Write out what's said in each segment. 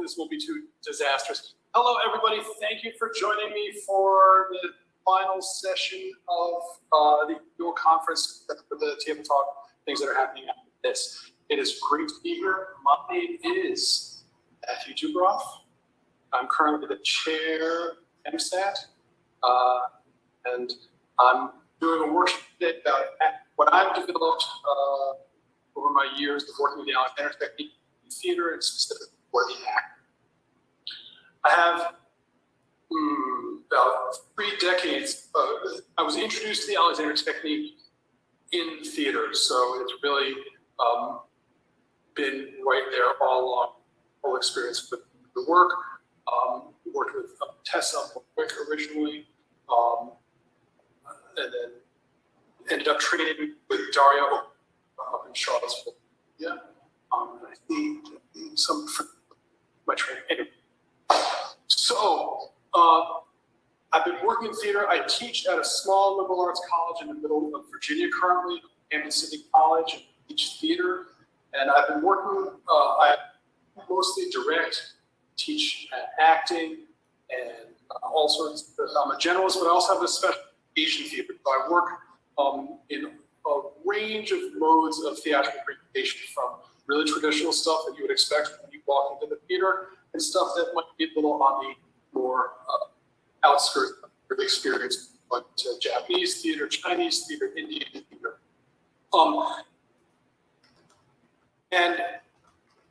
hopefully this won't be too disastrous. Hello, everybody. Thank you for joining me for the final session of the annual conference for the table talk things that are happening after this. It is great to be here. My name is Matthew Dubroff. I'm currently the chair MSAT, and I'm doing a workshop today about what I've developed over my years of working with the Alexander technique in theater and specifically for the act. I have about 3 decades. I was introduced to the Alexander technique in theater, so it's really been right there all along, whole experience with the work. Worked with Tessa originally, and then ended up training with Dario up in Charlottesville. Yeah, I see some my training. Anyway. So I've been working in theater. I teach at a small liberal arts college in the middle of Virginia currently, Hampton City College, and teach theater. And I've been working. I mostly direct, teach acting, and all sorts. I'm a generalist, but I also have a special Asian theater. So I work in a range of modes of theatrical presentation, from really traditional stuff that you would expect when you walk into the theater, and stuff that might be a little on the more outskirts of the experience, like Japanese theater, Chinese theater, Indian theater. And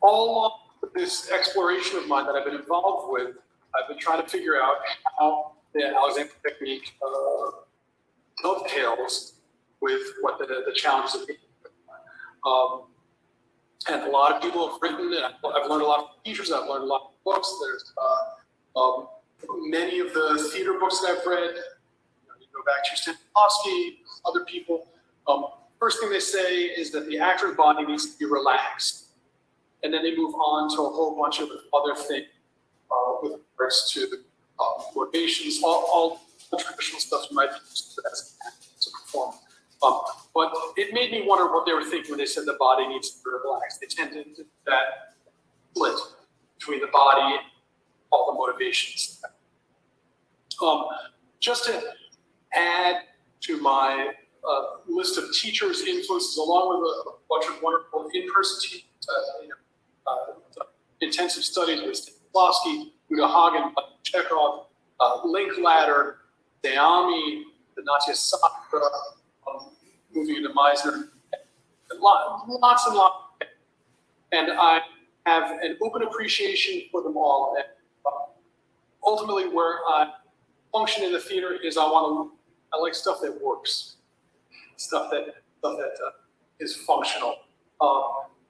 all along this exploration of mine that I've been involved with, I've been trying to figure out how the Alexander technique dovetails with what the challenges of being. And a lot of people have written, and I've learned a lot from teachers, I've learned a lot of books. There's many of the theater books that I've read. You go back to Stanislavski, other people. First thing they say is that the actor's body needs to be relaxed. And then they move on to a whole bunch of other things with regards to the motivations, all the traditional stuff you might be used to as an actor to perform. But it made me wonder what they were thinking when they said the body needs to be relaxed. They tended to do that split between the body and all the motivations. Just to add to my list of teachers' influences, along with a bunch of wonderful in-person teachers, intensive studies with Stanislavski, Udo Hagen, Chekhov, Linklater, Dayami, the Natya Sakura, moving into Meisner, lots and lots. And I have an open appreciation for them all. And ultimately, where I function in the theater is I like stuff that works, stuff that is functional.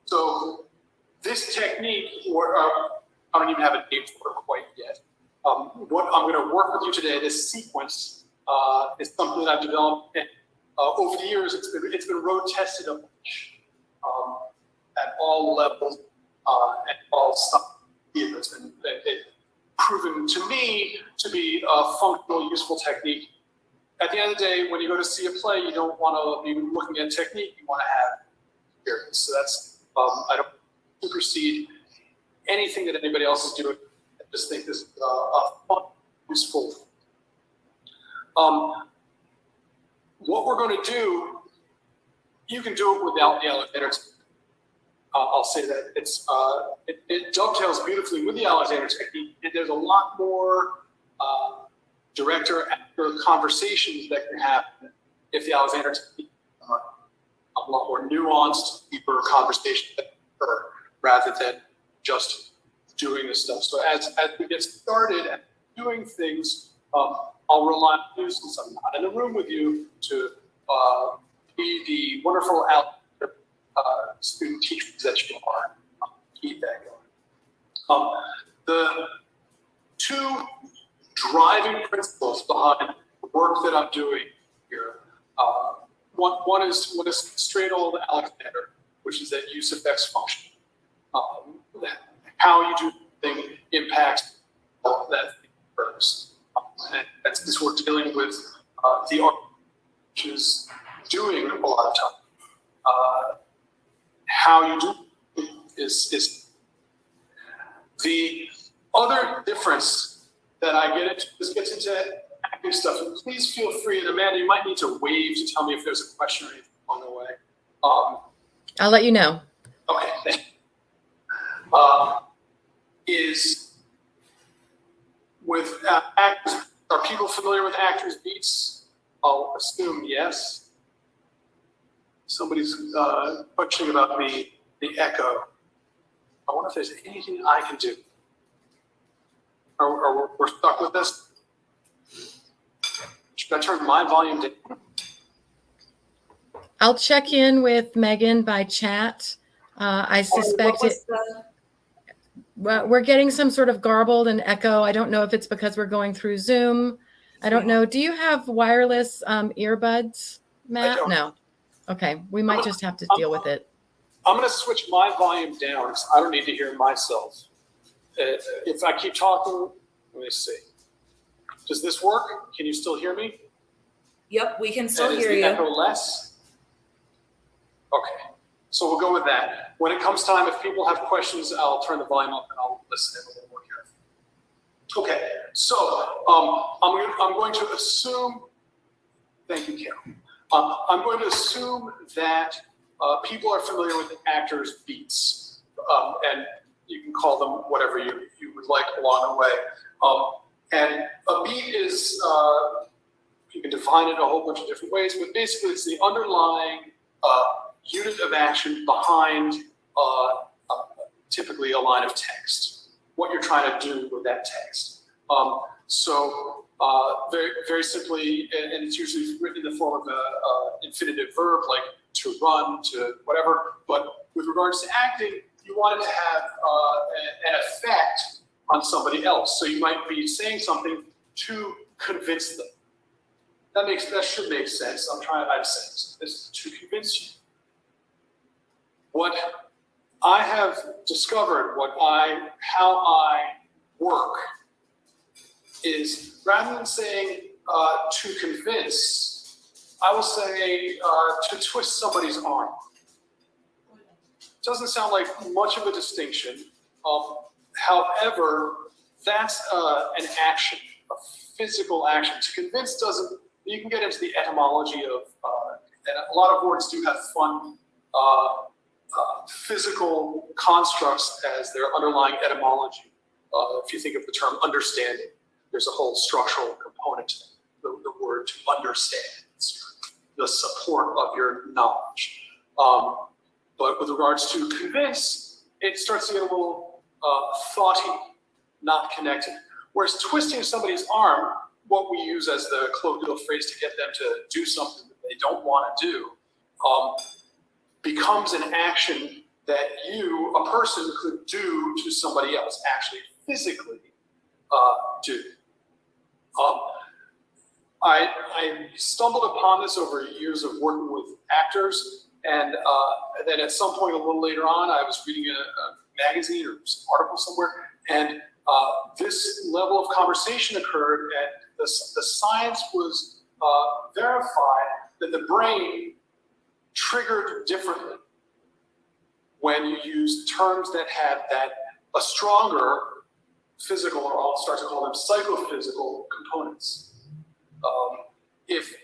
So this technique, I don't even have a name for it quite yet. What I'm going to work with you today, this sequence, is something that I've developed. And, over the years, it's been road tested a bunch at all levels, at all stuff. It's been proven to me to be a functional, useful technique. At the end of the day, when you go to see a play, you don't want to be looking at technique. You want to have experience. So that's I don't supersede anything that anybody else is doing. I just think this is a fun, useful. What we're going to do, you can do it without the Alexander technique. I'll say that it dovetails beautifully with the Alexander technique, and there's a lot more director-actor conversations that can happen if the Alexander technique a lot more nuanced, deeper conversations that occur rather than just doing this stuff. So as we get started at doing things, I'll rely on you, since I'm not in the room with you, to be the wonderful student teachers that you are. Keep that going. The 2 driving principles behind the work that I'm doing here, one is straight old Alexander, which is that use effects function. How you do things impacts that thing purpose. And that's this we're dealing with the art, which is doing a lot of time. How you do is The other difference that I get into, this gets into acting stuff, and please feel free, and Amanda, you might need to wave to tell me if there's a question or anything on the way. I'll let you know. Okay, thank you. Is with actors, are people familiar with actors' beats? I'll assume yes. Somebody's questioning about the echo. I wonder if there's anything I can do. Or we're stuck with this? Should I turn my volume down? I'll check in with Megan by chat. I suspect we're getting some sort of garbled and echo. I don't know if it's because we're going through Zoom. I don't know. Do you have wireless earbuds, Matt? No. Okay. We might just have to deal with it. I'm going to switch my volume down because I don't need to hear myself. If I keep talking, let me see. Does this work? Can you still hear me? Yep, we can still hear you. Is the echo less? Okay. So we'll go with that. When it comes time, if people have questions, I'll turn the volume up and I'll listen in a little more carefully. Okay. So I'm going to assume. Thank you, Carol. I'm going to assume that people are familiar with actors' beats, and you can call them whatever you would like along the way. And a beat is, you can define it a whole bunch of different ways, but basically it's the underlying unit of action behind typically a line of text, what you're trying to do with that text. So very, very simply, and it's usually written in the form of an infinitive verb, like to run, to whatever. But with regards to acting, you want it to have an effect on somebody else. So you might be saying something to convince them. That should make sense. I'm saying this is to convince you. What I have discovered, how I work, is rather than saying to convince, I will say to twist somebody's arm. Doesn't sound like much of a distinction. However, that's an action, a physical action. To convince doesn't, you can get into the etymology of, and a lot of words do have fun physical constructs as their underlying etymology. If you think of the term understanding, there's a whole structural component to the word to understand. It's the support of your knowledge. But with regards to convince, it starts to get a little thoughty, not connected. Whereas twisting somebody's arm, what we use as the colloquial phrase to get them to do something that they don't want to do, becomes an action that you, a person, could do to somebody else, actually physically do. I stumbled upon this over years of working with actors, and then at some point a little later on, I was reading a magazine or some article somewhere, and this level of conversation occurred, and the science was verified that the brain triggered differently when you use terms that had a stronger physical, or I'll start to call them psychophysical components. If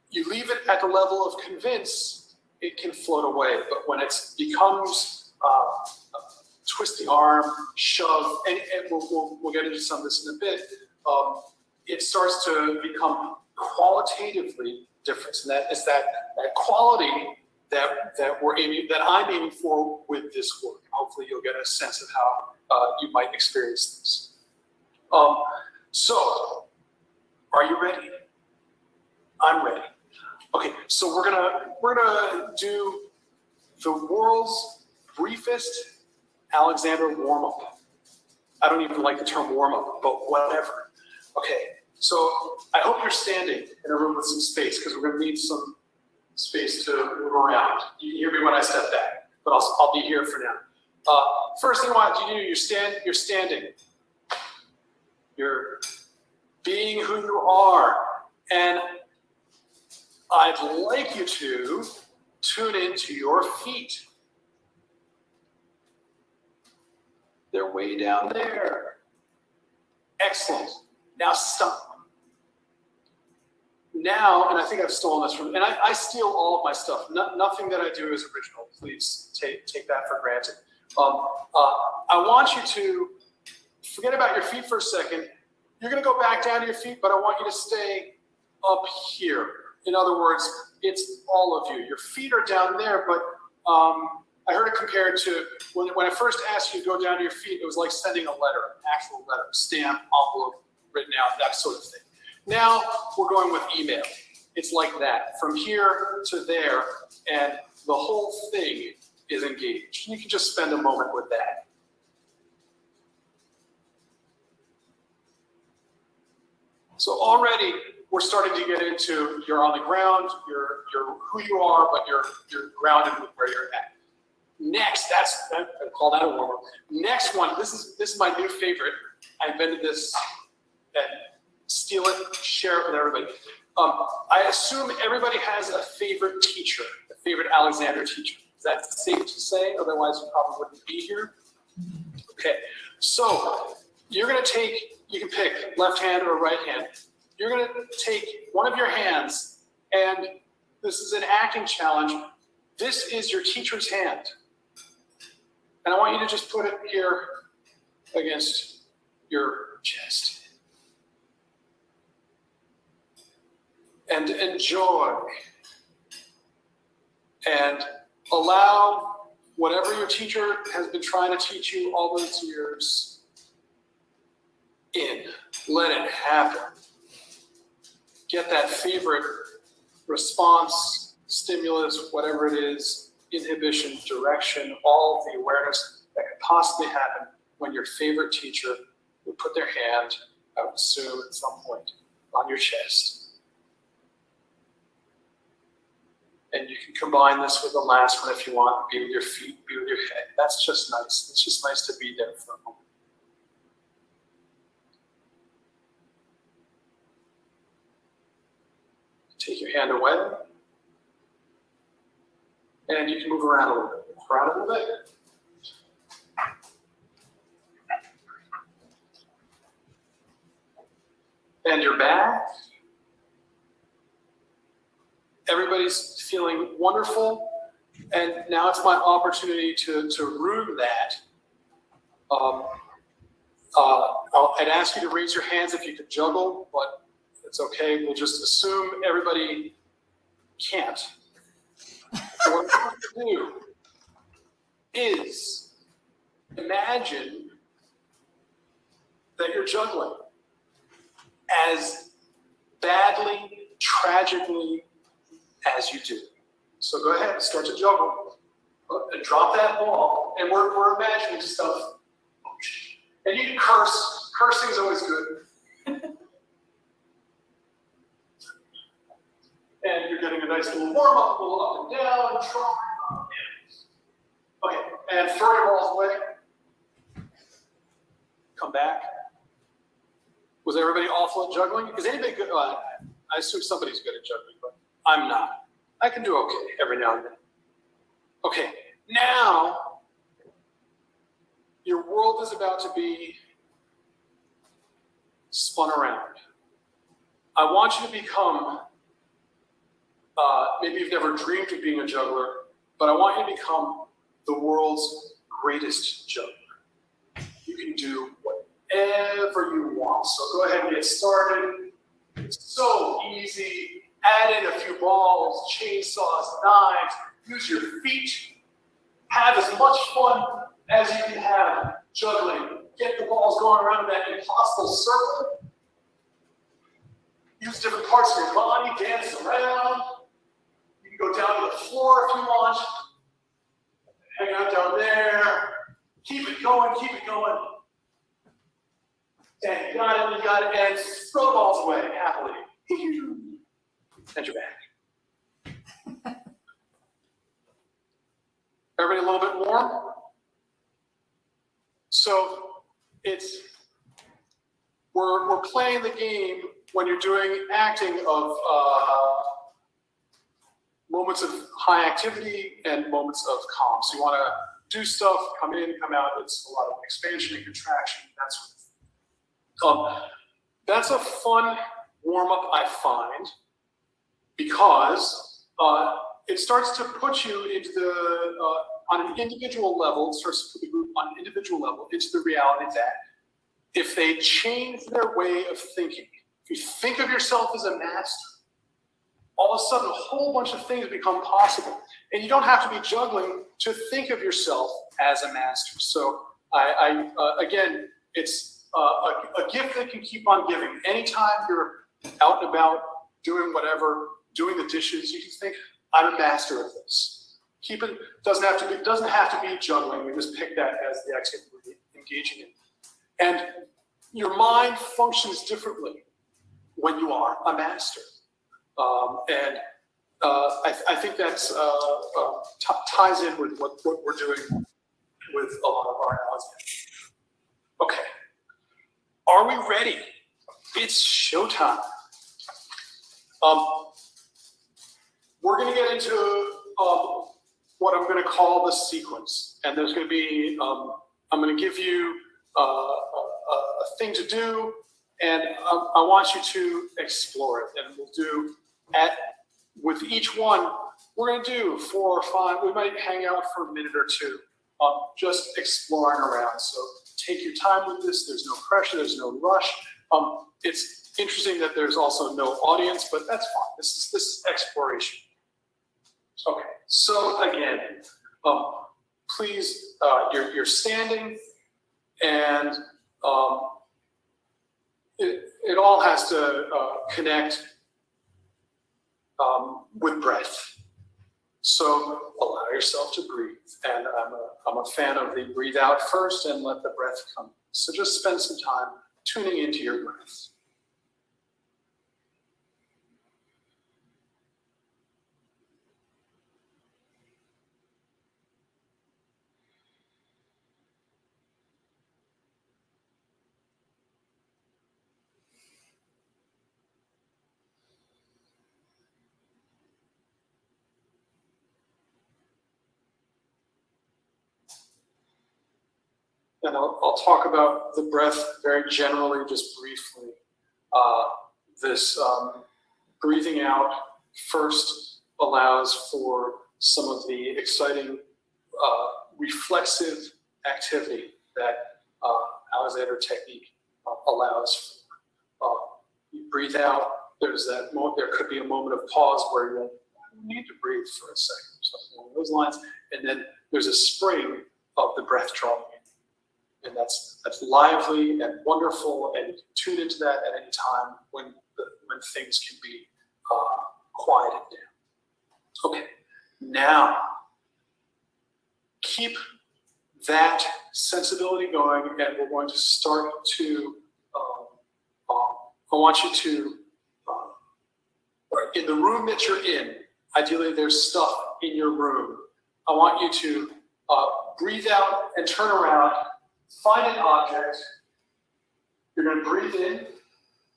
you leave it at the level of convince, it can float away. But when it becomes twist the arm, shove, and we'll get into some of this in a bit, it starts to become qualitatively different. And that is that quality that I'm aiming for with this work. Hopefully you'll get a sense of how you might experience this. So, are you ready? I'm ready. Okay, so we're gonna do the world's briefest Alexander warm-up. I don't even like the term warm-up, but whatever. Okay, so I hope you're standing in a room with some space, because we're gonna need some space to move around. You hear me when I step back, but I'll be here for now. First thing I want you to do, you're standing. You're being who you are, and I'd like you to tune into your feet. They're way down there. Excellent. Now stop. Now, and I think I've stolen this from, and I steal all of my stuff. Nothing that I do is original. Please take that for granted. I want you to forget about your feet for a second. You're going to go back down to your feet, but I want you to stay up here. In other words, it's all of you. Your feet are down there, but I heard it compared to when I first asked you to go down to your feet, it was like sending a letter, an actual letter, stamp, envelope, written out, that sort of thing. Now we're going with email. It's like that, from here to there, and the whole thing is engaged. You can just spend a moment with that. So already we're starting to get into, you're on the ground, you're who you are, but you're grounded with where you're at. Next, I call that a warm-up. Next one, this is my new favorite. I invented this and steal it, share it with everybody. I assume everybody has a favorite teacher, a favorite Alexander teacher. Is that safe to say? Otherwise, you probably wouldn't be here. Okay, so you're going to take, you can pick left hand or right hand. You're going to take one of your hands, and this is an acting challenge. This is your teacher's hand. And I want you to just put it here against your chest. And enjoy. And allow whatever your teacher has been trying to teach you all those years in. Let it happen. Get that favorite response, stimulus, whatever it is, inhibition, direction, all of the awareness that could possibly happen when your favorite teacher would put their hand, I would assume at some point, on your chest. And you can combine this with the last one if you want. Be with your feet, be with your head. That's just nice. It's just nice to be there for a moment. Take your hand away. And you can move around a little bit. Move around a little bit. And you're back. Everybody's feeling wonderful, and now it's my opportunity to root that. I'd ask you to raise your hands if you could juggle, but it's okay. We'll just assume everybody can't. So what I want to do is imagine that you're juggling as badly, tragically, as you do. So go ahead, start to juggle. And drop that ball. And we're imagining stuff. And you can curse. Cursing is always good. And you're getting a nice little warm-up, a little up and down, try. Okay, and throw your balls away. Come back. Was everybody awful at juggling? Is anybody good? I assume somebody's good at juggling, but I'm not. I can do okay every now and then. Okay, now your world is about to be spun around. I want you to become, maybe you've never dreamed of being a juggler, but I want you to become the world's greatest juggler. You can do whatever you want. So go ahead and get started. It's so easy. Add in a few balls, chainsaws, knives. Use your feet. Have as much fun as you can have juggling. Get the balls going around in that impossible circle. Use different parts of your body, dance around. You can go down to the floor if you want. Hang out down there. Keep it going, keep it going. And you got it, and throw the balls away happily. And you're back. Everybody a little bit warm? So we're playing the game when you're doing acting of moments of high activity and moments of calm. So you want to do stuff, come in, come out. It's a lot of expansion and contraction, that sort of thing. That's a fun warm-up, I find, because it starts to put you into the, on an individual level, it starts to put the group on an individual level into the reality that if they change their way of thinking, if you think of yourself as a master, all of a sudden a whole bunch of things become possible. And you don't have to be juggling to think of yourself as a master. So again, it's a gift that can keep on giving. Anytime you're out and about doing whatever, doing the dishes, you can think, I'm a master of this. Keep it, doesn't have to be juggling. We just pick that as the activity we're engaging in. And your mind functions differently when you are a master. I think that's ties in with what we're doing with a lot of our analogies. Okay, are we ready? It's showtime. We're going to get into what I'm going to call the sequence, and there's going to be I'm going to give you a thing to do, and I want you to explore it. And we'll do with each one, we're going to do 4 or 5. We might hang out for a minute or two, just exploring around. So take your time with this. There's no pressure. There's no rush. It's interesting that there's also no audience, but that's fine. This is exploration. Okay. So again, please, you're standing, and it all has to connect with breath. So allow yourself to breathe. And I'm a fan of the breathe out first and let the breath come. So just spend some time tuning into your breath. And I'll talk about the breath very generally, just briefly. This breathing out first allows for some of the exciting reflexive activity that Alexander technique allows for. You breathe out. There's that moment. There could be a moment of pause where you need to breathe for a second, something along those lines. And then there's a spring of the breath drawing in. And that's lively and wonderful, and you can tune into that at any time when things can be quieted down. Okay, now keep that sensibility going, and we're going to start to. I want you to, in the room that you're in. Ideally, there's stuff in your room. I want you to breathe out and turn around. Find an object. You're going to breathe in,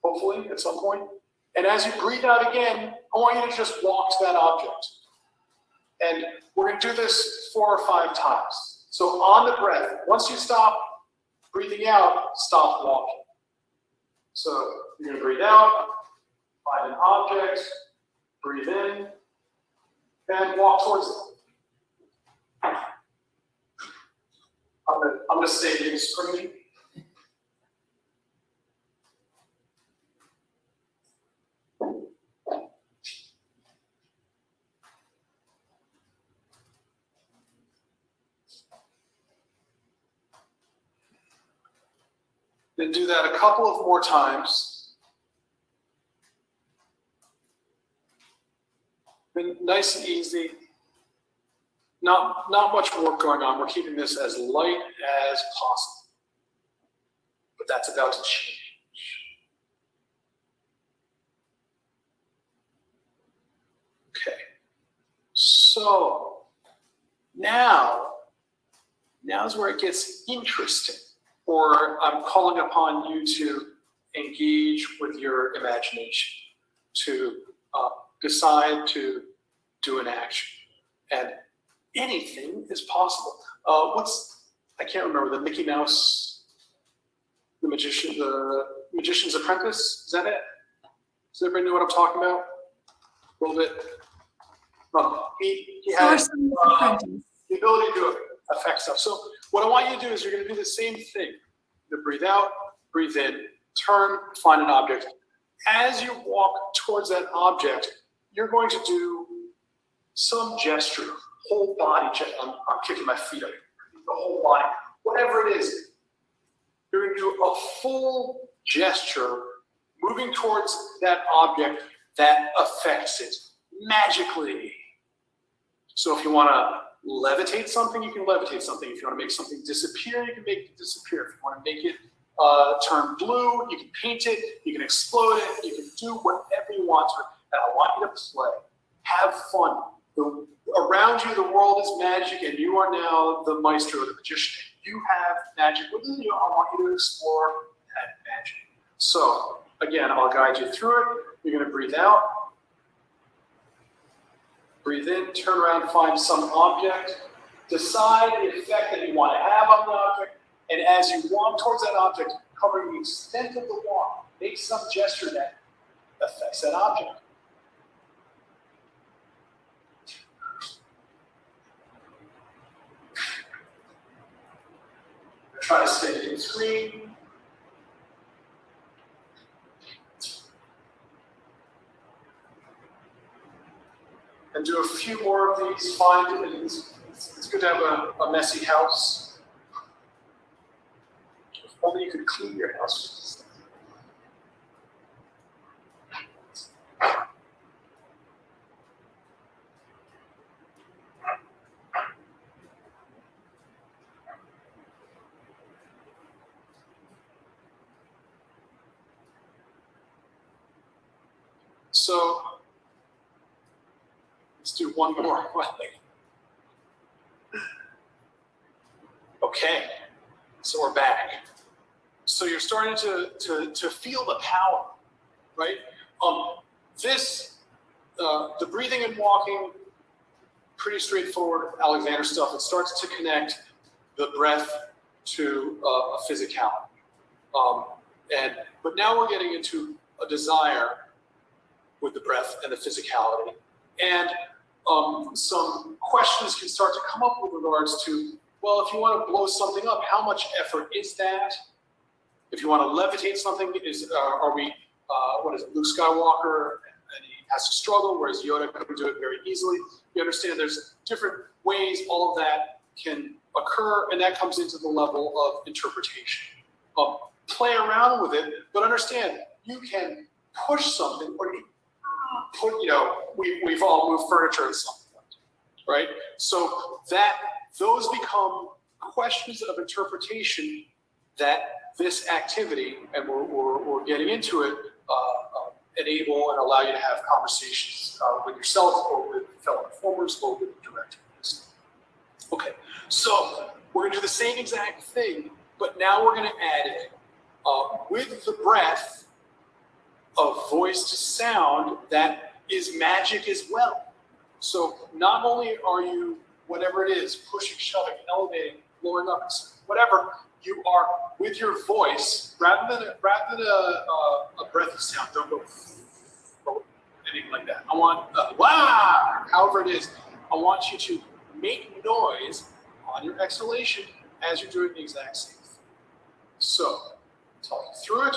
hopefully, at some point. And as you breathe out again, I want you to just walk to that object. And we're going to do this 4 or 5 times. So on the breath, once you stop breathing out, stop walking. So you're going to breathe out, find an object, breathe in, and walk towards it. I'm going to say being springy. Then do that a couple of more times. And nice and easy. Not much work going on. We're keeping this as light as possible. But that's about to change. Okay. So now's where it gets interesting. Or I'm calling upon you to engage with your imagination, to decide to do an action. And anything is possible. I can't remember, the Mickey Mouse, the Magician's Apprentice, is that it? Does everybody know what I'm talking about? A little bit. He had the ability to affect stuff. So what I want you to do is you're going to do the same thing. You're going to breathe out, breathe in, turn, find an object. As you walk towards that object, you're going to do some gesture, whole body gesture. I'm kicking my feet up. The whole body, whatever it is. You're going to do a full gesture moving towards that object that affects it magically. So if you want to levitate something, you can levitate something. If you want to make something disappear, you can make it disappear. If you want to make it turn blue, you can paint it, you can explode it, you can do whatever you want to. And I want you to play. Have fun. Around you, the world is magic, and you are now the maestro, the magician. You have magic within you. I want you to explore that magic. So, again, I'll guide you through it. You're going to breathe out. Breathe in, turn around, find some object. Decide the effect that you want to have on the object. And as you walk towards that object, covering the extent of the walk, make some gesture that affects that object. Try to stay in screen. And do a few more of these. Find it. It's good to have a messy house. If only you could clean your house. So let's do one more. Okay, so we're back. So you're starting to feel the power, right? The breathing and walking, pretty straightforward Alexander stuff. It starts to connect the breath to a physicality. But now we're getting into a desire with the breath and the physicality. And some questions can start to come up with regards to, well, if you want to blow something up, how much effort is that? If you want to levitate something, what is it, Luke Skywalker, and he has to struggle, whereas Yoda can do it very easily. You understand there's different ways all of that can occur, and that comes into the level of interpretation. Play around with it, but understand you can push something, or we've all moved furniture at some point, right? So those become questions of interpretation that this activity, and we're getting into it, enable and allow you to have conversations with yourself or with fellow performers or with directors. Okay, so we're going to do the same exact thing, but now we're going to add in, with the breath, a voice to sound that is magic as well. So not only are you, whatever it is, pushing, shoving, elevating, blowing up, whatever, you are with your voice, rather than a breath of sound. Don't go anything like that. I want wow, however it is. I want you to make noise on your exhalation as you're doing the exact same thing. So, talking through it,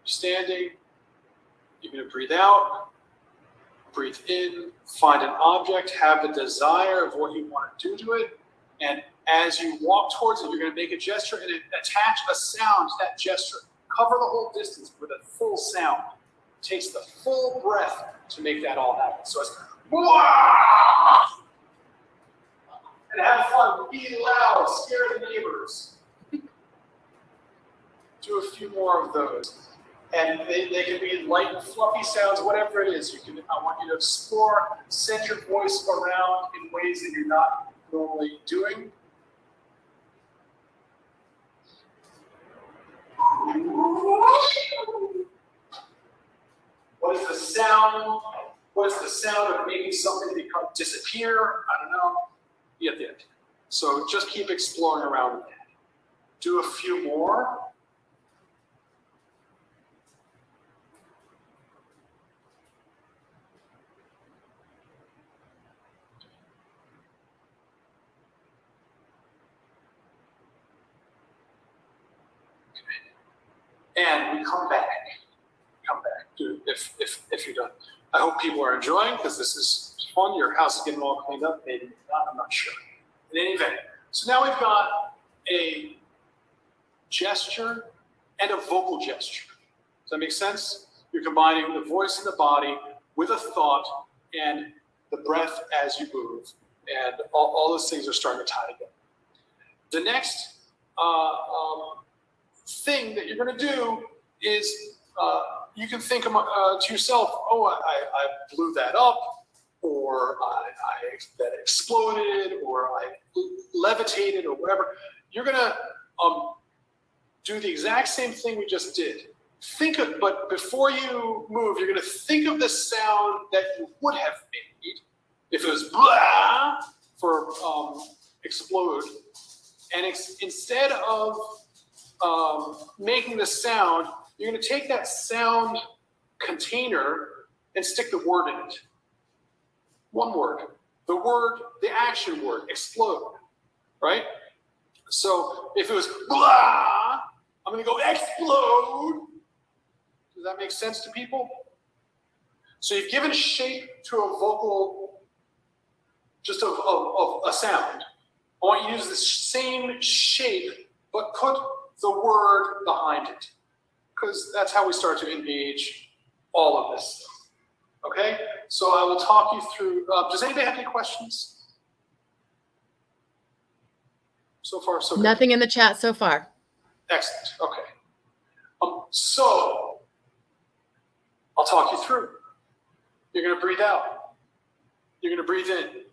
standing. You're going to breathe out, breathe in, find an object, have a desire of what you want to do to it, and as you walk towards it, you're going to make a gesture and attach a sound to that gesture. Cover the whole distance with a full sound. It takes the full breath to make that all happen. So it's wah! And have fun, be loud, scare the neighbors. Do a few more of those. And they can be light, fluffy sounds, whatever it is. I want you to explore, send your voice around in ways that you're not normally doing. What is the sound? What is the sound of making something disappear? I don't don't know. You get the idea. So just keep exploring around with that. Do a few more. And we come back. Dude, if you're done. I hope people are enjoying because this is fun. Your house is getting all cleaned up. Maybe not, I'm not sure. In any event, so now we've got a gesture and a vocal gesture. Does that make sense? You're combining the voice and the body with a thought and the breath as you move. And all those things are starting to tie together. The next thing that you're going to do is you can think to yourself, oh, I blew that up, or that exploded, or I levitated, or whatever. You're going to do the exact same thing we just did. But before you move, you're going to think of the sound that you would have made if it was blah for explode. And instead of making the sound, you're going to take that sound container and stick the word in it. One word. The action word, explode, right? So if it was blah, I'm going to go explode. Does that make sense to people? So you've given shape to a vocal, just of a sound. I want you to use the same shape, but put the word behind it, because that's how we start to engage all of this stuff. Okay? So I will talk you through. Does anybody have any questions? So far, so good. Nothing in the chat so far. Excellent. Okay. So I'll talk you through. You're going to breathe out. You're going to breathe in.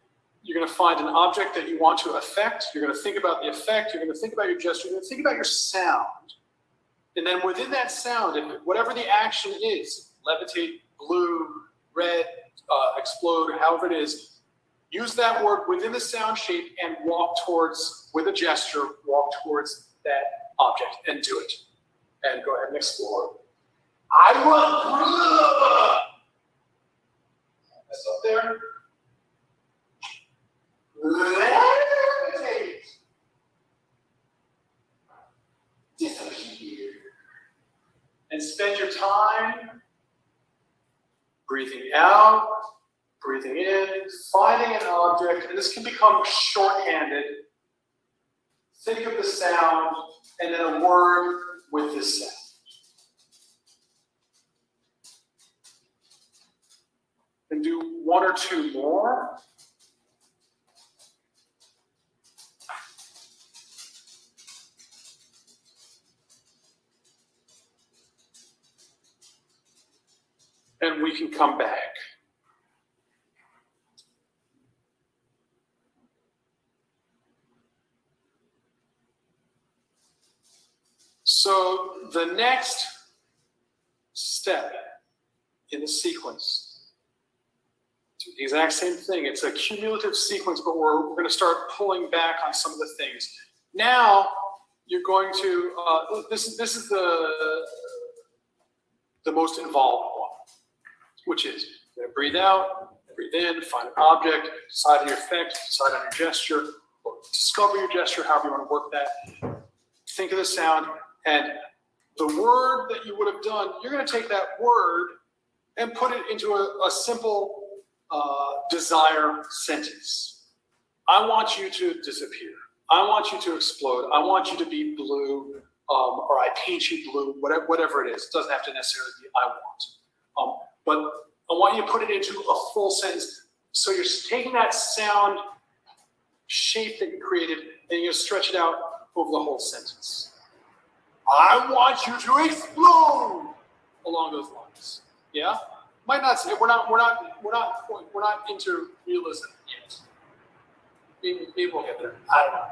You're going to find an object that you want to affect. You're going to think about the effect. You're going to think about your gesture. You're going to think about your sound. And then within that sound, whatever the action is, levitate, blue, red, explode, however it is, use that word within the sound shape and walk towards, with a gesture, walk towards that object and do it. And go ahead and explore. I want that's up there. Levitate. Disappear. And spend your time breathing out, breathing in, finding an object, and this can become shorthanded. Think of the sound and then a word with this sound. And do one or two more. And we can come back. So the next step in the sequence, do the exact same thing. It's a cumulative sequence, but we're going to start pulling back on some of the things. Now you're going to, this is the most involved one, which is you're going to breathe out, breathe in, find an object, decide on your effect, decide on your gesture, or discover your gesture, however you want to work that. Think of the sound, and the word that you would have done, you're going to take that word and put it into a simple desire sentence. I want you to disappear. I want you to explode. I want you to be blue, or I paint you blue, whatever it is. It doesn't have to necessarily be I want. But I want you to put it into a full sentence. So you're taking that sound shape that you created and you're going to stretch it out over the whole sentence. I want you to explode along those lines. Yeah? Might not say we're not into realism yet. Maybe we'll get there. I don't know.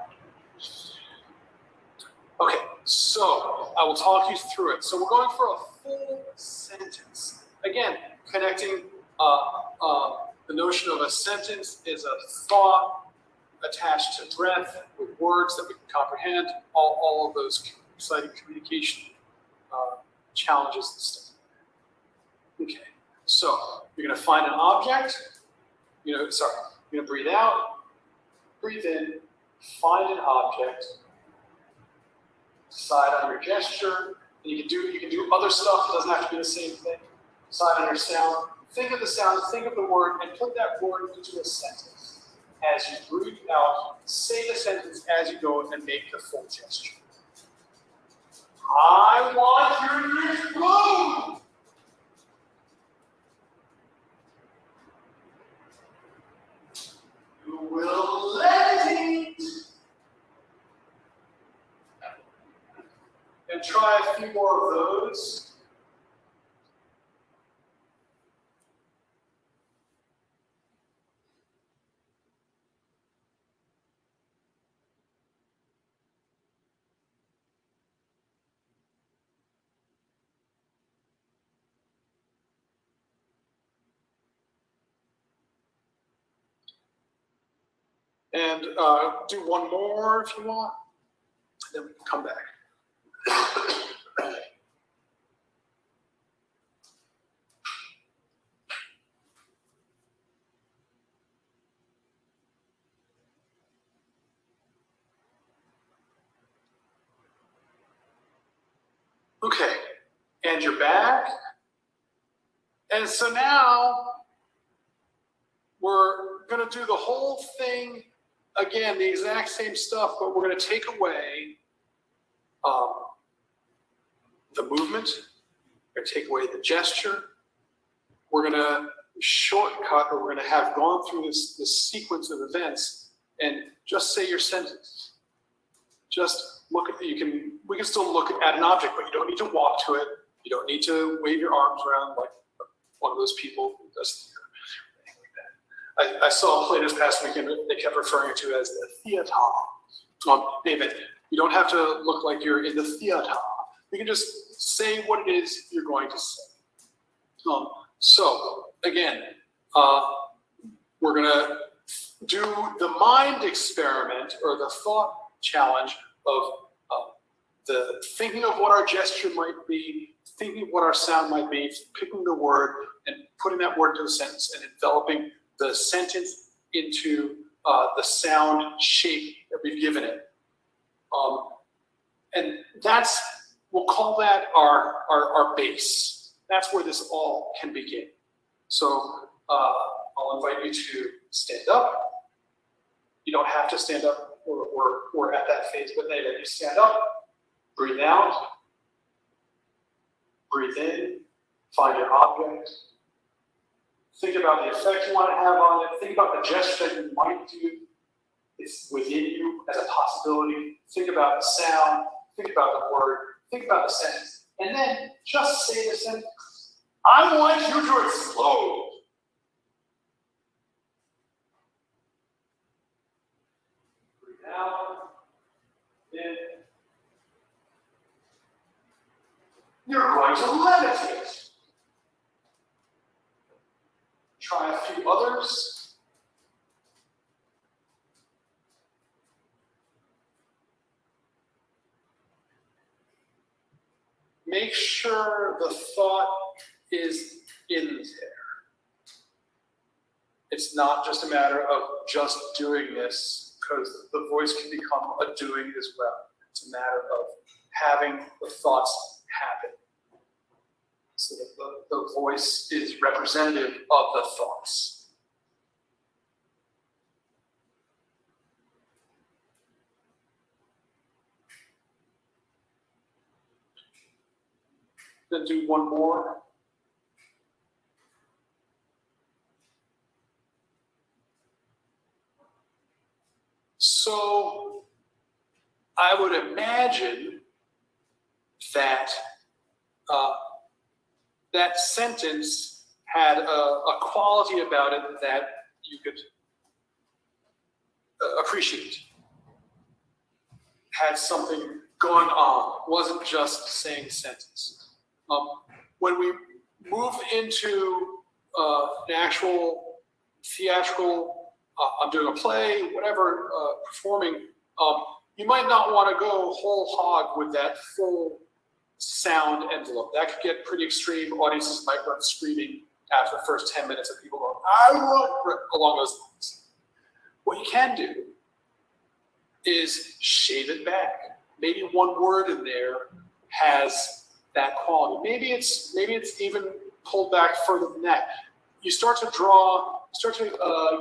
Okay, so I will talk you through it. So we're going for a full sentence. Again, connecting the The notion of a sentence is a thought attached to breath with words that we can comprehend, all of those exciting communication challenges and stuff. Okay, so you're going to find an object. You're going to breathe out, breathe in, find an object, decide on your gesture. And you can do other stuff. It doesn't have to be the same thing. Decide on your sound. Think of the sound, think of the word, and put that word into a sentence. As you breathe out, say the sentence as you go and make the full gesture. I want you to explode! You will levitate! And try a few more of those. And do one more if you want, then we can come back. Okay, and you're back. And so now we're going to do the whole thing again, the exact same stuff, but we're going to take away the movement, we're going to take away the gesture, we're going to shortcut, or we're going to have gone through this sequence of events and just say your sentence. Just look at we can still look at an object, but you don't need to walk to it. You don't need to wave your arms around like one of those people who does theater. I saw a play this past weekend that they kept referring to as the theater. David, you don't have to look like you're in the theater. You can just say what it is you're going to say. So again, we're going to do the mind experiment or the thought challenge of the thinking of what our gesture might be, thinking of what our sound might be, picking the word and putting that word into a sentence and enveloping the sentence into the sound shape that we've given it. And we'll call that our base. That's where this all can begin. So I'll invite you to stand up. You don't have to stand up. We're at that phase, but anyway, you stand up, breathe out, breathe in, find your object. Think about the effect you want to have on it. Think about the gesture that you might do. It's within you as a possibility. Think about the sound. Think about the word. Think about the sentence. And then just say the sentence. I want you to explode. Breathe out. In. You're going to levitate. Try a few others. Make sure the thought is in there. It's not just a matter of just doing this, because the voice can become a doing as well. It's a matter of having the thoughts happen. So that the voice is representative of the thoughts. Then do one more. So I would imagine that that sentence had a quality about it that you could appreciate. Had something going on. Wasn't just saying a sentence. When we move into an actual theatrical, I'm doing a play, whatever, performing, you might not want to go whole hog with that full sound envelope. That could get pretty extreme. Audiences might run screaming after the first 10 minutes of people going, I want, along those lines. What you can do is shave it back. Maybe one word in there has that quality. Maybe it's even pulled back further than that. You start to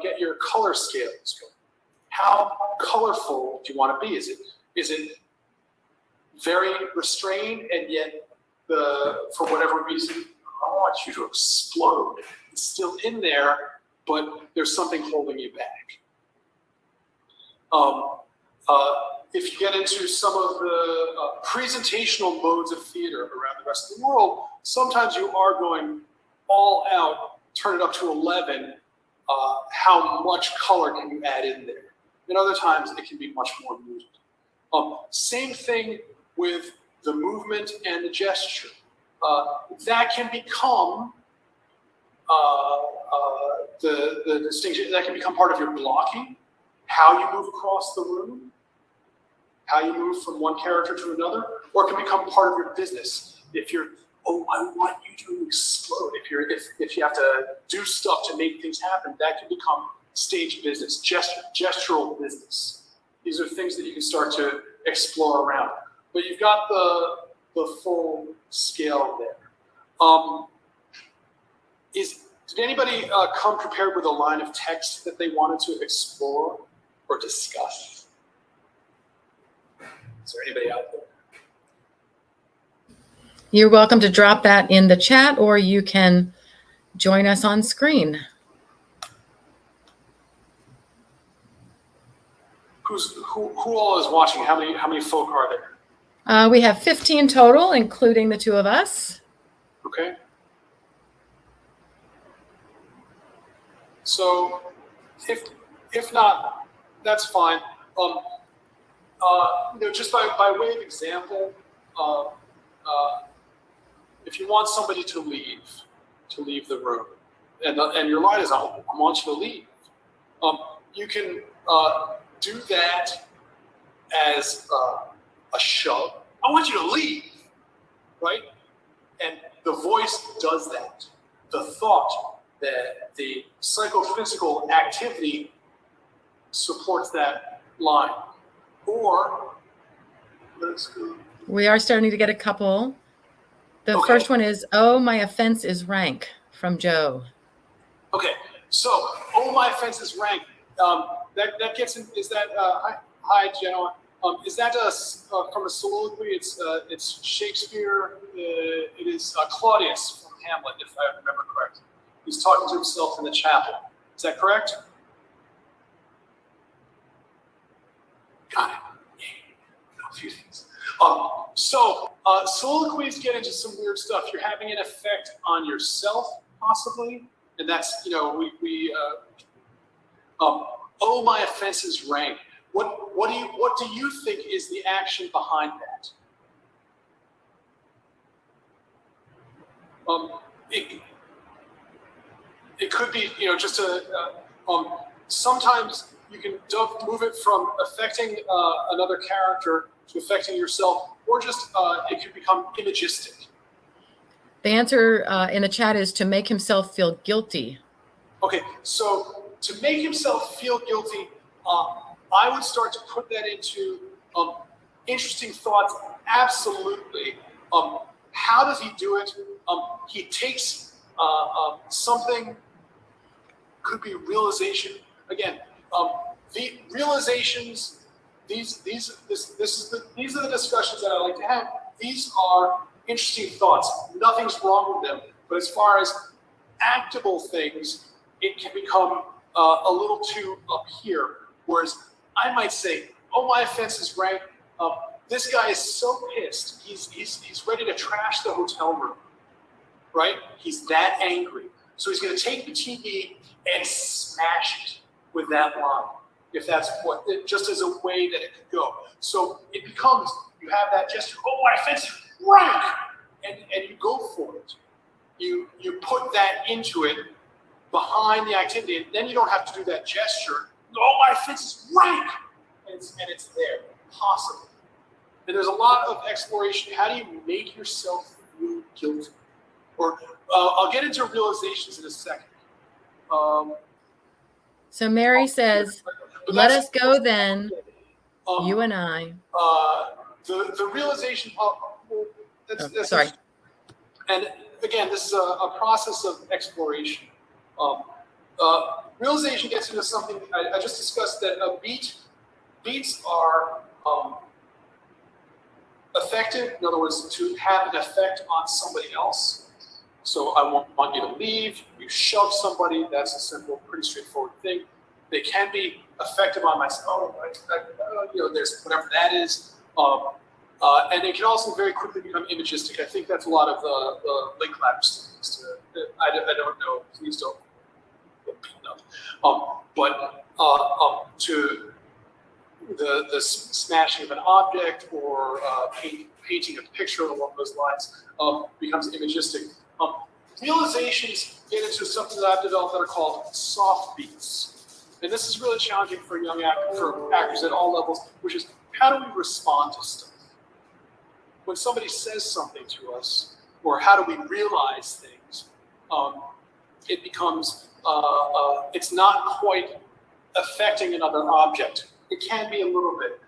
get your color scales going. How colorful do you want to be? Is it very restrained, and yet for whatever reason, I want you to explode. It's still in there, but there's something holding you back. If you get into some of the presentational modes of theater around the rest of the world, sometimes you are going all out, turn it up to 11. How much color can you add in there? And other times it can be much more muted. Same thing with the movement and the gesture. That can become the distinction. That can become part of your blocking, how you move across the room, how you move from one character to another, or it can become part of your business. If you're, oh, I want you to explode. If you have to do stuff to make things happen, that can become stage business, gestural business. These are things that you can start to explore around. But you've got the full scale there. Did anybody come prepared with a line of text that they wanted to explore or discuss? Is there anybody out there? You're welcome to drop that in the chat, or you can join us on screen. Who all is watching? How many folk are there? We have 15 total, including the two of us. Okay. So, if not, that's fine. Just by way of example, if you want somebody to leave the room, and your line is, I want you to leave, you can do that as a shove. I want you to leave, right? And the voice does that. The thought, the psychophysical activity supports that line. Or, let's go. We are starting to get a couple. The Okay. first one is, oh, my offense is rank, from Joe. Okay, so, oh, my offense is rank. That gets in, is that, hi, Genoa. Is that from a soliloquy? It's Shakespeare. It is Claudius from Hamlet, if I remember correctly. He's talking to himself in the chapel. Is that correct? Got it. Yeah. A few things. Soliloquies get into some weird stuff. You're having an effect on yourself, possibly, and that's, oh, my offense is rank. What do you think is the action behind that? It could be, just sometimes you can move it from affecting another character to affecting yourself, or just it could become imagistic. The answer in the chat is to make himself feel guilty. Okay, so to make himself feel guilty, I would start to put that into interesting thoughts. Absolutely. How does he do it? He takes something, could be realization. Again, the realizations. These are the discussions that I like to have. These are interesting thoughts. Nothing's wrong with them. But as far as actable things, it can become a little too up here. Whereas I might say, oh, my offense is rank. This guy is so pissed. He's ready to trash the hotel room, right? He's that angry. So he's going to take the TV and smash it with that line, if that's just as a way that it could go. So it becomes, you have that gesture, oh, my offense is rank, and you go for it. You put that into it, behind the activity, and then you don't have to do that gesture. Oh, my offense is rank, and it's there, possible. And there's a lot of exploration. How do you make yourself feel guilty? Or I'll get into realizations in a second. So Mary says, let us go then, you and I. The realization of, sorry. And again, this is a process of exploration. Realization gets into something I just discussed, that beats are effective. In other words, to have an effect on somebody else. So I want you to leave. You shove somebody. That's a simple, pretty straightforward thing. They can be effective on myself. There's whatever that is. And it can also very quickly become imagistic. I think that's a lot of the link ladder students. I don't know. Please don't. To the smashing of an object or painting a picture along those lines becomes imagistic. Realizations get into something that I've developed that are called soft beats. And this is really challenging for for actors at all levels, which is, how do we respond to stuff? When somebody says something to us, or how do we realize things, it becomes, it's not quite affecting another object. It can be a little bit.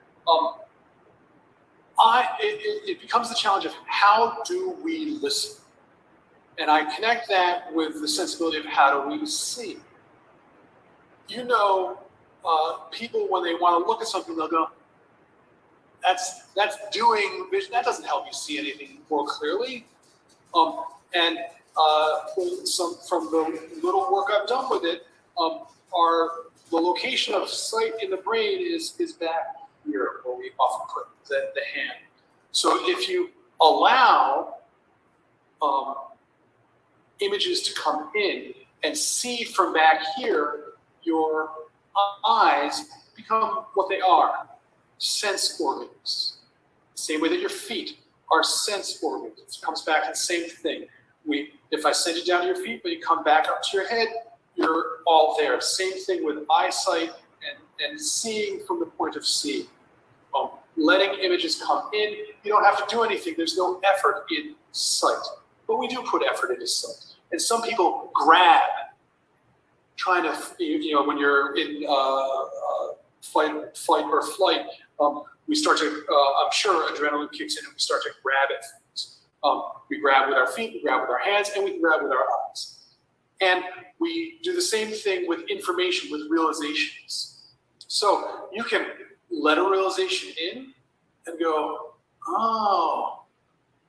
It becomes the challenge of, how do we listen? And I connect that with the sensibility of, how do we see? People, when they want to look at something, they'll go, that's doing vision. That doesn't help you see anything more clearly. From the little work I've done with it, the location of sight in the brain is back here, where we often put the hand. So if you allow images to come in and see from back here, your eyes become what they are, sense organs. Same way that your feet are sense organs. It comes back to the same thing. If I send you down to your feet, but you come back up to your head, you're all there. Same thing with eyesight and seeing from the point of seeing. Letting images come in, you don't have to do anything. There's no effort in sight. But we do put effort into sight. And some people grab, trying to, when you're in fight or flight, we start to, I'm sure adrenaline kicks in and we start to grab at things. We grab with our feet, we grab with our hands, and we grab with our eyes. And we do the same thing with information, with realizations. So you can let a realization in and go, oh,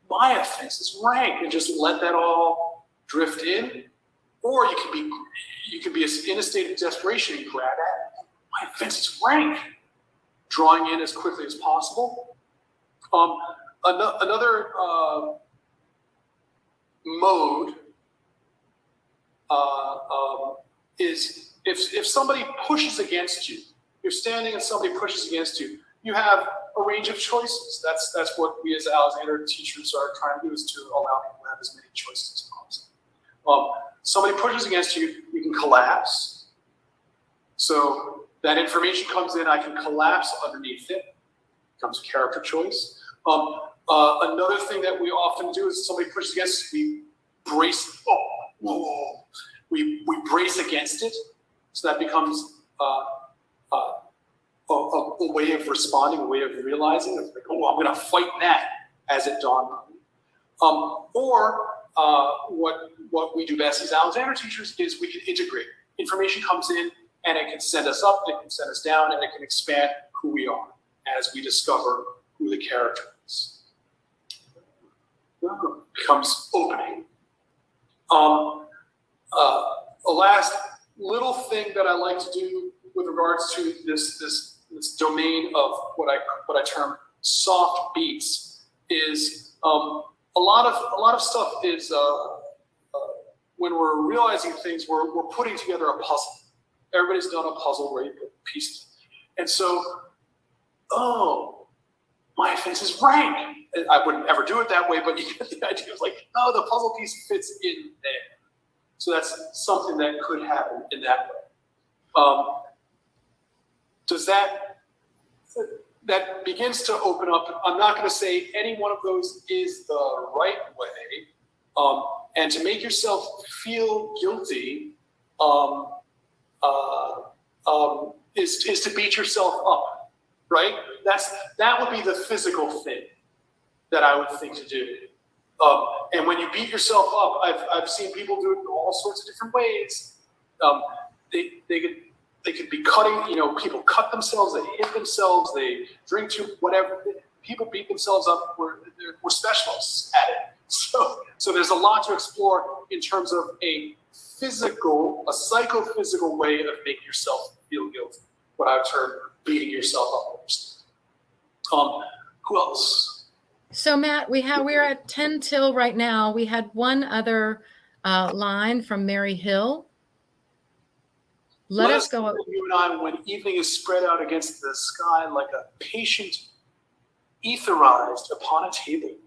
my offense is rank, and just let that all drift in. Or you can be in a state of desperation and grab at it. My offense is rank, drawing in as quickly as possible. Another mode is if somebody pushes against you, you're standing and somebody pushes against you, you have a range of choices. That's what we as Alexander teachers are trying to do, is to allow people to have as many choices as possible. Somebody pushes against you, you can collapse. So that information comes in, I can collapse underneath it. It becomes a character choice. Another thing that we often do is somebody pushes against us, we brace. We brace against it. So that becomes a way of responding, a way of realizing. It's like, oh, I'm going to fight that as it dawned on me. What we do best as Alexander teachers is we can integrate. Information comes in and it can send us up, it can send us down, and it can expand who we are as we discover who the character is. It becomes opening. A last little thing that I like to do with regards to this domain of what I term soft beats is a lot of stuff is when we're realizing things, we're putting together a puzzle. Everybody's done a puzzle where you put pieces, and so, oh, my offense is rank. I wouldn't ever do it that way, but you get the idea of like, oh, the puzzle piece fits in there. So that's something that could happen in that way. Does that begins to open up. I'm not going to say any one of those is the right way. And to make yourself feel guilty is to beat yourself up, right? That would be the physical thing that I would think to do. And when you beat yourself up, I've seen people do it in all sorts of different ways. They could be cutting, people cut themselves, they hit themselves, they drink too, whatever. People beat themselves up. We're specialists at it. So there's a lot to explore in terms of a psychophysical way of making yourself feel guilty. What I would term beating yourself up. Who else? So Matt, we're at 10 till right now. We had one other line from Mary Hill. Let us go. You and I, when evening is spread out against the sky like a patient etherized upon a table.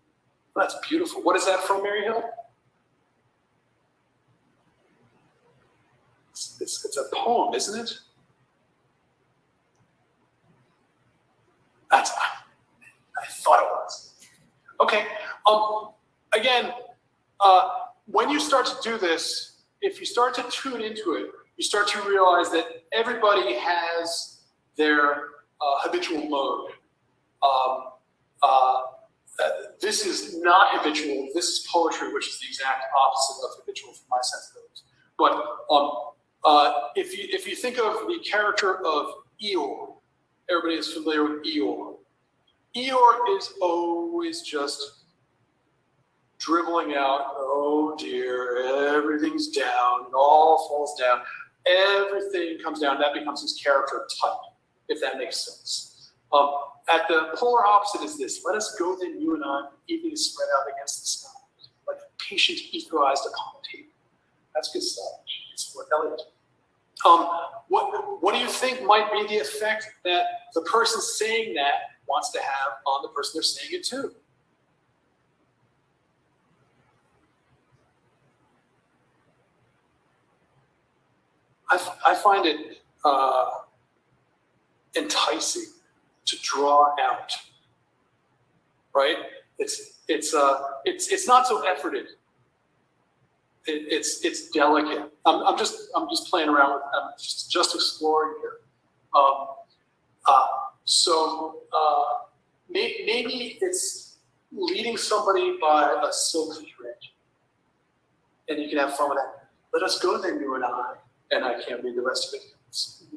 That's beautiful. What is that from, Mary Hill? It's a poem, isn't it? I thought it was. Okay. Again, when you start to do this, if you start to tune into it, you start to realize that everybody has their habitual mode. This is not habitual. This is poetry, which is the exact opposite of habitual from my sensibilities. But if you think of the character of Eeyore, everybody is familiar with Eeyore. Eeyore is always just dribbling out, oh dear, everything's down, it all falls down, everything comes down. That becomes his character type, if that makes sense. At the polar opposite is this: let us go then, you and I, evening is spread out against the sky, like a patient etherized upon a table. That's good stuff. It's what Eliot. What do you think might be the effect that the person saying that wants to have on the person they're saying it to? I find it enticing to draw out, right? It's not so efforted. It's delicate. I'm just playing around with. I'm just exploring here. Maybe it's leading somebody by a silk thread, and you can have fun with that. Let us go then, you and I can't read the rest of it.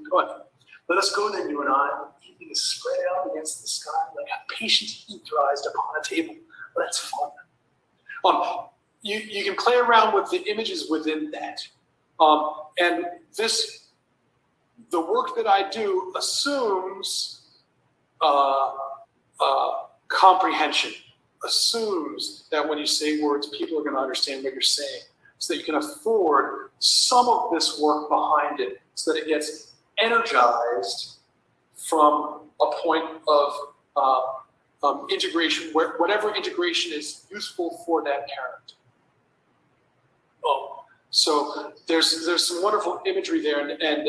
Go ahead. Let us go then, you and I. Evening is spread out against the sky like a patient etherized upon a table. That's fun. You can play around with the images within that. And the work that I do assumes comprehension, assumes that when you say words, people are going to understand what you're saying, so that you can afford some of this work behind it, so that it gets energized from a point of integration, whatever integration is useful for that character. So there's some wonderful imagery there, and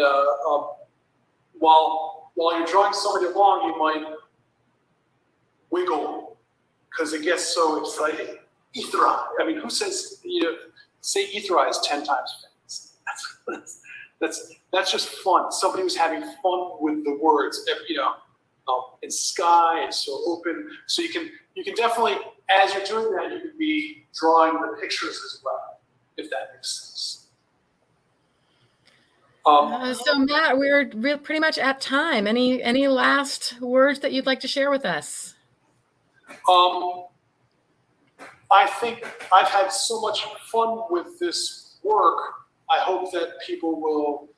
while you're drawing somebody along, you might wiggle because it gets so exciting. Etherize. I mean, who says say etherize 10 times fast? That's just fun. Somebody who's having fun with the words. In sky, it's so open. So you can definitely, as you're doing that, you can be drawing the pictures as well, if that makes sense. So Matt, we're pretty much at time. Any last words that you'd like to share with us? I think I've had so much fun with this work. I hope that people will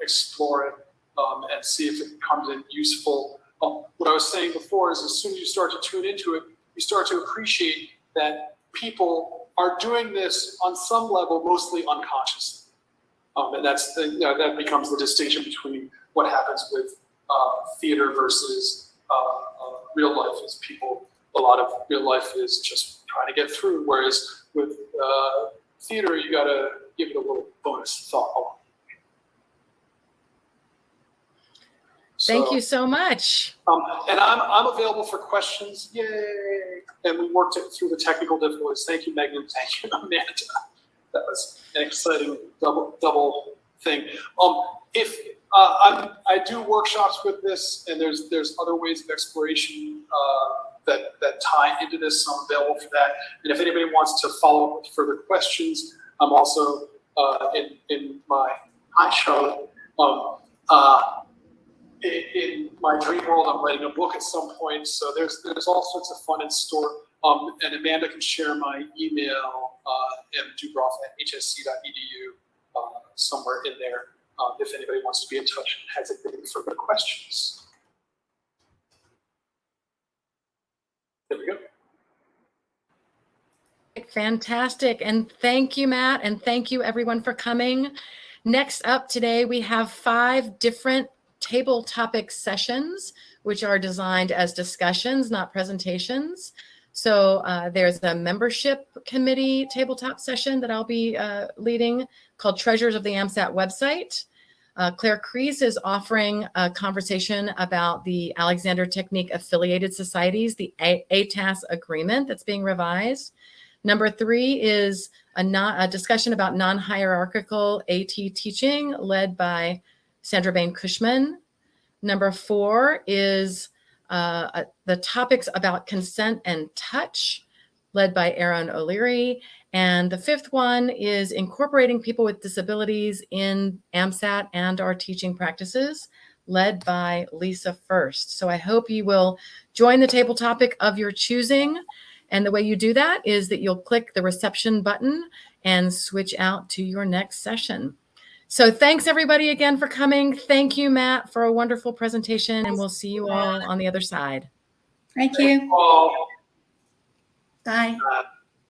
explore it and see if it comes in useful. What I was saying before is, as soon as you start to tune into it, you start to appreciate that people are doing this on some level, mostly unconsciously. And that becomes the distinction between what happens with theater versus real life. Is a lot of real life is just trying to get through, whereas with theater, you got to give it a little bonus thought. Thank you so much. And I'm available for questions. Yay! And we worked it through the technical difficulties. Thank you, Megan. Thank you, Amanda. That was an exciting double thing. If I do workshops with this, and there's other ways of exploration that tie into this, so I'm available for that. And if anybody wants to follow up with further questions, I'm also in my show. In my dream world, I'm writing a book at some point, so there's all sorts of fun in store. And Amanda can share my email, mdubroff@hsc.edu, somewhere in there, if anybody wants to be in touch and has any further questions. There we go. Fantastic. And thank you, Matt. And thank you, everyone, for coming. Next up today, we have 5 different table topic sessions, which are designed as discussions, not presentations. So there's a membership committee tabletop session that I'll be leading called Treasures of the AMSAT website. Claire Crease is offering a conversation about the Alexander Technique Affiliated Societies, the ATAS agreement that's being revised. Number 3 is a discussion about non-hierarchical AT teaching led by Sandra Bain Cushman. Number 4 is the topics about consent and touch, led by Aaron O'Leary. And the 5th one is incorporating people with disabilities in AMSAT and our teaching practices, led by Lisa First. So I hope you will join the table topic of your choosing. And the way you do that is that you'll click the reception button and switch out to your next session. So thanks everybody again for coming. Thank you, Matt, for a wonderful presentation, and we'll see you all on the other side. Thank you. Oh. Bye.